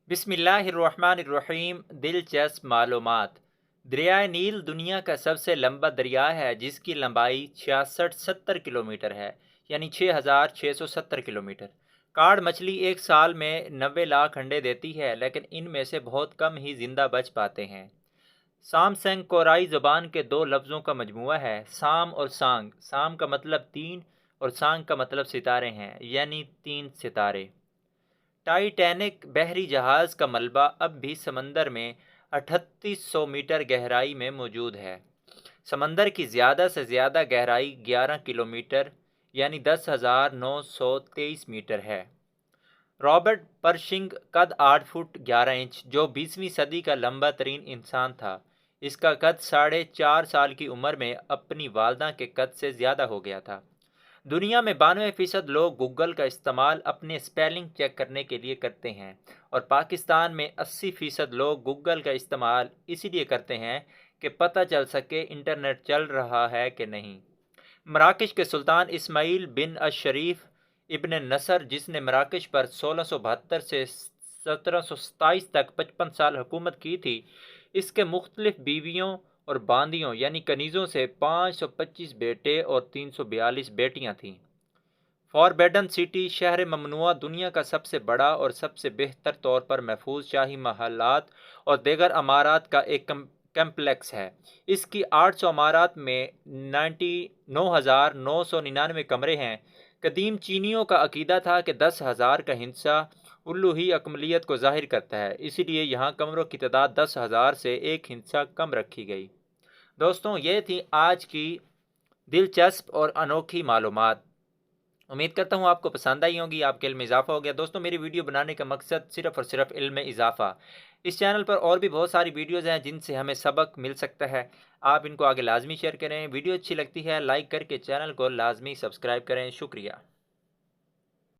बिस्मिल्लाहिर्रहमानिर्रहीम। दिलचस्प मालूमात। दरियाए नील दुनिया का सबसे लंबा दरिया है जिसकी लंबाई 66-70 किलोमीटर है, यानी 6,670 किलोमीटर। काड़ मछली एक साल में 90 लाख अंडे देती है, लेकिन इनमें से बहुत कम ही जिंदा बच पाते हैं। सामसेंग कोराई ज़बान के दो लफ्ज़ों का मजमुआ है, साम और सांग। साम का मतलब तीन और सांग का मतलब सितारे हैं, यानी तीन सितारे। टाइटैनिक बहरी जहाज़ का मलबा अब भी समंदर में 3800 मीटर गहराई में मौजूद है। समंदर की ज़्यादा से ज़्यादा गहराई 11 किलोमीटर यानी 10,923 मीटर है। रॉबर्ट परशिंग कद 8 फुट 11 इंच, जो 20वीं सदी का लंबा तरीन इंसान था। इसका कद 4.5 साल की उम्र में अपनी वालदा के कद से ज़्यादा हो गया था। दुनिया में 92% लोग गूगल का इस्तेमाल अपने स्पेलिंग चेक करने के लिए करते हैं, और पाकिस्तान में 80% लोग गूगल का इस्तेमाल इसीलिए करते हैं कि पता चल सके इंटरनेट चल रहा है कि नहीं। मराकश के सुल्तान इस्माइल बिन अशरीफ इब्न नसर, जिसने मराकश पर 1672 से 1727 तक 55 साल हुकूमत की थी, इसके मुख्तलिफ बीवियों और बांदियों यानी कनीज़ों से 525 बेटे और 342 बेटियां थीं। फॉरबेडन सिटी शहर ममनुआ दुनिया का सबसे बड़ा और सबसे बेहतर तौर पर महफूज शाही महलात और दीगर अमारात का एक कम्प्लेक्स है। इसकी 800 अमारात में 9,999 कमरे हैं। कदीम चीनियों का अकीदा था कि 10,000 का हिस्सा उल्लू ही अकमलियत को जाहिर करता है, इसीलिए यहाँ कमरों की तादाद 10,000 से एक हिस्सा कम रखी गई। दोस्तों, ये थी आज की दिलचस्प और अनोखी मालूमात। उम्मीद करता हूँ आपको पसंद आई होंगी, आपके इल्म में इजाफा हो गया। दोस्तों, मेरी वीडियो बनाने का मकसद सिर्फ़ और सिर्फ इल्म में इजाफा। इस चैनल पर और भी बहुत सारी वीडियोज़ हैं जिनसे हमें सबक मिल सकता है। आप इनको आगे लाजमी शेयर करें। वीडियो अच्छी लगती है लाइक करके चैनल को लाजमी सब्सक्राइब करें। शुक्रिया।